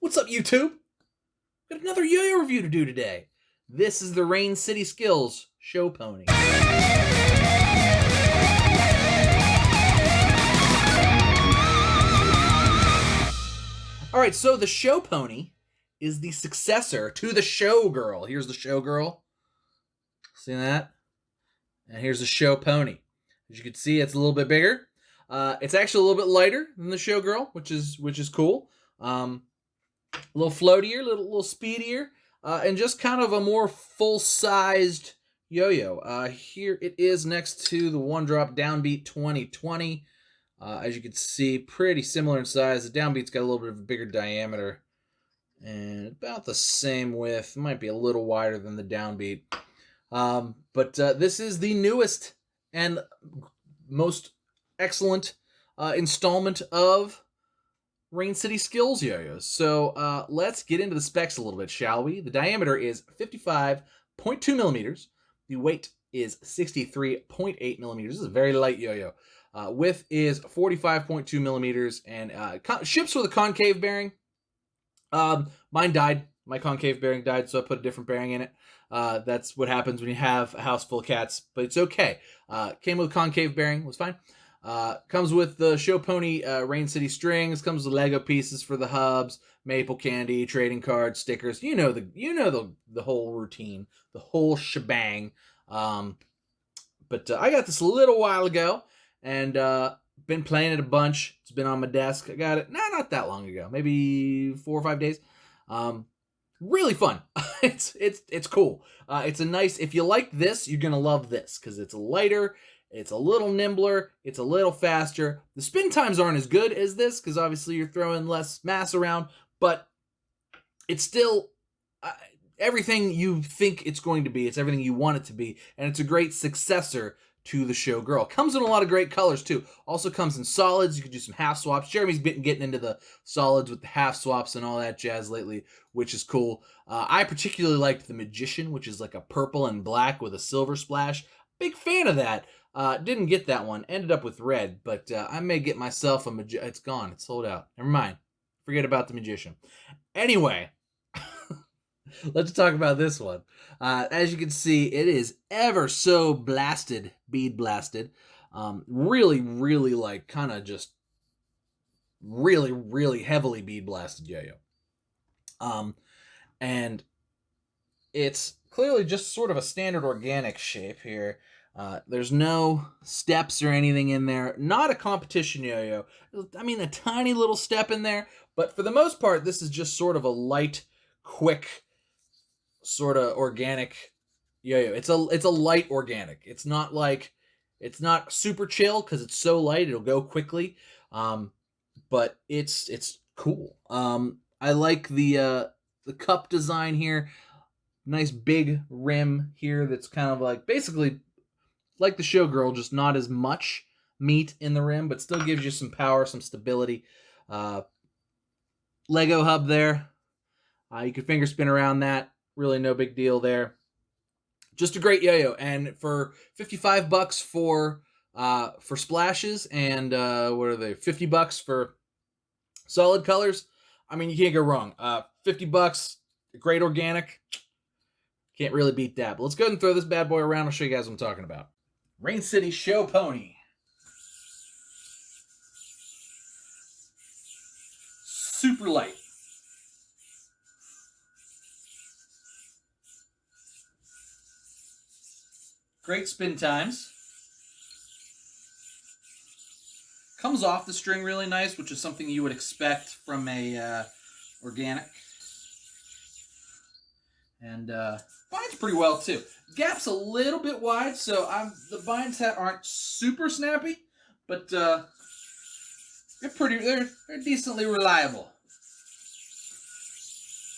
What's up, YouTube? Got another yo-yo review to do today. This is the Rain City Skills Show Pony. Alright, so the Show Pony is the successor to the Showgirl. Here's the Showgirl. See that? And here's the Show Pony. As you can see, it's a little bit bigger. It's actually a little bit lighter than the Showgirl, which is cool. A little floatier, a little speedier, and just kind of a more full-sized yo-yo. Here it is next to the One Drop Downbeat 2020. As you can see, pretty similar in size. The Downbeat's got a little bit of a bigger diameter and about the same width. Might be a little wider than the Downbeat. But this is the newest and most excellent installment of Rain City Skills yo-yos. So let's get into the specs a little bit, shall we? The diameter is 55.2 millimeters. The weight is 63.8 millimeters. This is a very light yo-yo. Width is 45.2 millimeters and ships with a concave bearing. Mine died. My concave bearing died, so I put a different bearing in it. That's what happens when you have a house full of cats, but it's okay. Came with concave bearing, was fine. Comes with the Show Pony Rain City Strings. Comes with Lego pieces for the hubs, maple candy, trading cards, stickers. You know the whole routine, the whole shebang. But I got this a little while ago and been playing it a bunch. It's been on my desk. I got it not that long ago, maybe 4 or 5 days. Really fun. It's cool. It's a nice. If you like this, you're gonna love this because it's lighter. It's a little nimbler. It's a little faster. The spin times aren't as good as this because obviously you're throwing less mass around, but it's still everything you think it's going to be. It's everything you want it to be, and it's a great successor to the Showgirl. Comes in a lot of great colors too. Also comes in solids. You can do some half swaps. Jeremy's been getting into the solids with the half swaps and all that jazz lately, which is cool. I particularly liked the Magician, which is like a purple and black with a silver splash. Big fan of that. Didn't get that one. Ended up with red, but I may get myself a Magician. It's gone. It's sold out. Never mind. Forget about the Magician. Anyway, let's talk about this one. As you can see, it is ever so blasted, bead blasted. Really, really like kind of just really, really heavily bead blasted yo-yo. And it's clearly just sort of a standard organic shape here. There's no steps or anything in there. Not a competition yo-yo. I mean, a tiny little step in there. But for the most part, this is just sort of a light, quick, sort of organic yo-yo. It's a light organic. It's not super chill because it's so light. It'll go quickly. But it's cool. I like the cup design here. Nice big rim here that's kind of like basically like the Showgirl, just not as much meat in the rim, but still gives you some power, some stability. Lego hub there. You can finger spin around that. Really no big deal there. Just a great yo-yo. And for $55 for splashes and what are they? $50 for solid colors. I mean, you can't go wrong. $50, great organic. Can't really beat that. But let's go ahead and throw this bad boy around. I'll show you guys what I'm talking about. Rain City Show Pony. Super light. Great spin times. Comes off the string really nice, which is something you would expect from a organic. And binds pretty well too. Gap's a little bit wide, so the binds aren't super snappy, but they're decently reliable.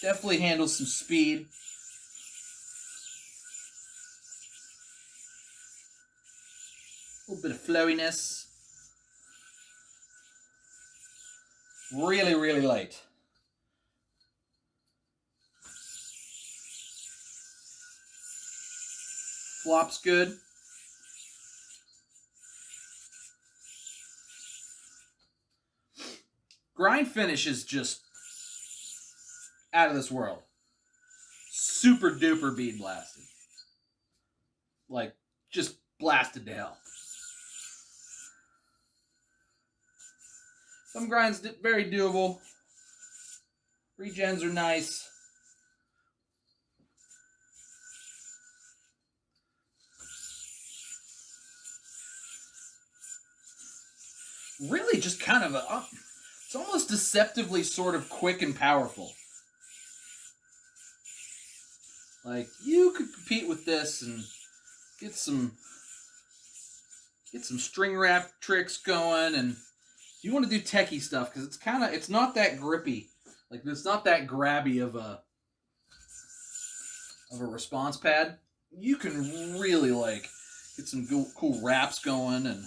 Definitely handles some speed. A little bit of flowiness. Really, really light. Flops good. Grind finish is just out of this world. Super duper bead blasted. Like, just blasted to hell. Some grinds very doable. Regens are nice. Really just kind of it's almost deceptively sort of quick and powerful. Like, you could compete with this and get some string wrap tricks going, and you want to do techie stuff because it's not that grippy. Like, it's not that grabby of a response pad. You can really like get some cool wraps going and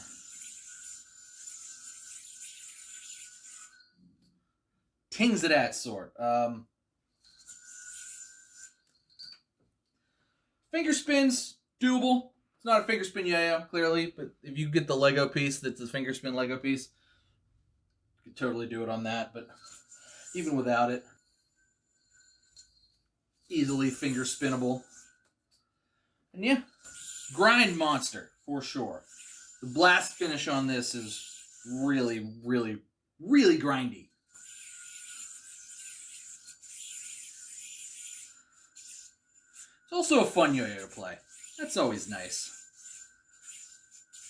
things of that sort. Finger spins, doable. It's not a finger spin yo-yo, clearly, but if you get the Lego piece that's a finger spin Lego piece, you could totally do it on that, but even without it, easily finger spinnable. And yeah, grind monster, for sure. The blast finish on this is really, really, really grindy. It's also a fun yo-yo to play. That's always nice.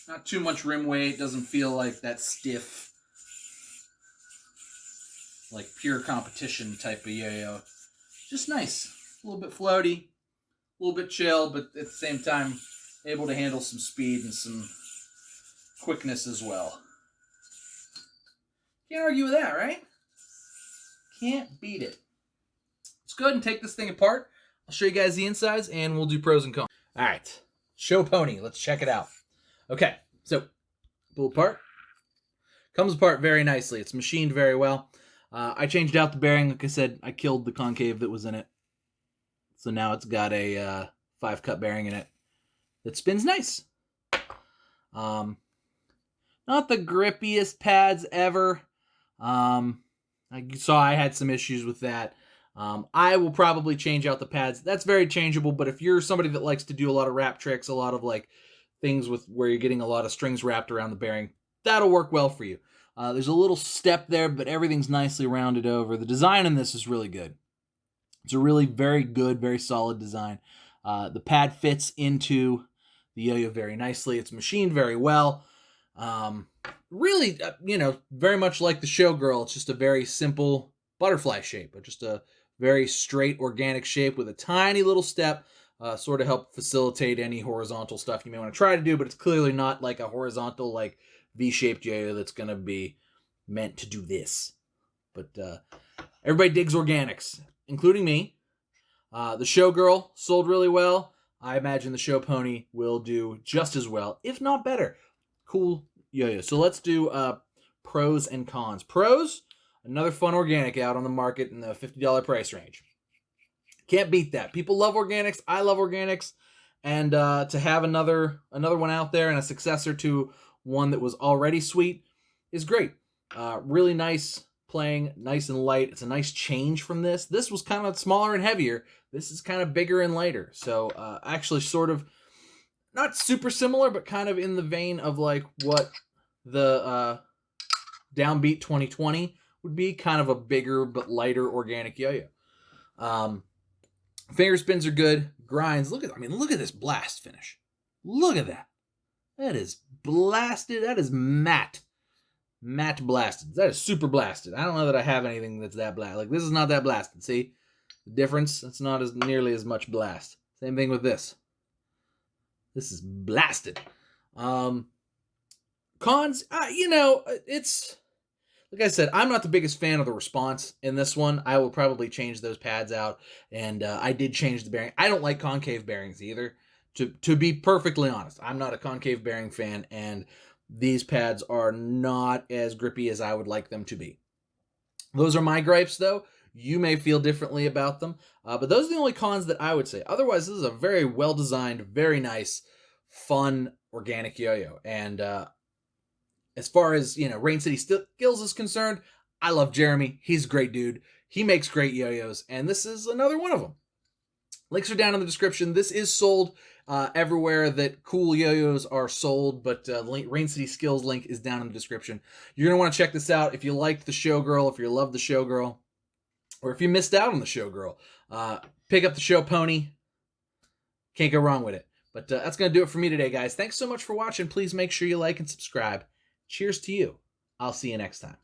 Not too much rim weight, doesn't feel like that stiff, like pure competition type of yo-yo. Just nice. A little bit floaty, a little bit chill, but at the same time, able to handle some speed and some quickness as well. Can't argue with that, right? Can't beat it. Let's go ahead and take this thing apart. I'll show you guys the insides, and we'll do pros and cons. All right, show pony. Let's check it out. Okay, so pull apart. Comes apart very nicely. It's machined very well. I changed out the bearing. Like I said, I killed the concave that was in it. So now it's got a 5-cut bearing in it that spins nice. Not the grippiest pads ever. You saw I had some issues with that. I will probably change out the pads. That's very changeable, but if you're somebody that likes to do a lot of wrap tricks, a lot of like things with where you're getting a lot of strings wrapped around the bearing, that'll work well for you. There's a little step there, but everything's nicely rounded over. The design in this is really good. It's a really very good, very solid design. The pad fits into the yo-yo very nicely. It's machined very well. Really, very much like the Showgirl. It's just a very simple butterfly shape, but just a very straight, organic shape with a tiny little step, sort of help facilitate any horizontal stuff you may want to try to do, but it's clearly not like a horizontal, like V-shaped yo-yo that's going to be meant to do this. But everybody digs organics, including me. The Showgirl sold really well. I imagine the Show Pony will do just as well, if not better. Cool yo-yo. So let's do pros and cons. Pros, another fun organic out on the market in the $50 price range. Can't beat that. People love organics. I love organics. And to have another one out there and a successor to one that was already sweet is great. Really nice playing, nice and light. It's a nice change from this. This was kind of smaller and heavier. This is kind of bigger and lighter. So actually sort of not super similar, but kind of in the vein of like what the Downbeat 2020 would be, kind of a bigger but lighter organic yo-yo. Finger spins are good. Grinds, look at this blast finish. Look at that. That is blasted. That is matte. Matte blasted. That is super blasted. I don't know that I have anything that's that blast. Like, this is not that blasted. See the difference? It's not as nearly as much blast. Same thing with this. This is blasted. Cons, it's like I said, I'm not the biggest fan of the response in this one. I will probably change those pads out, and I did change the bearing. I don't like concave bearings either. To be perfectly honest, I'm not a concave bearing fan, and these pads are not as grippy as I would like them to be. Those are my gripes, though. You may feel differently about them, but those are the only cons that I would say. Otherwise, this is a very well-designed, very nice, fun, organic yo-yo. And as far as, Rain City Skills is concerned, I love Jeremy. He's a great dude. He makes great yo-yos, and this is another one of them. Links are down in the description. This is sold everywhere that cool yo-yos are sold, but the Rain City Skills link is down in the description. You're going to want to check this out if you liked the Showgirl, if you love the Showgirl, or if you missed out on the Showgirl. Pick up the Show Pony. Can't go wrong with it. But that's going to do it for me today, guys. Thanks so much for watching. Please make sure you like and subscribe. Cheers to you. I'll see you next time.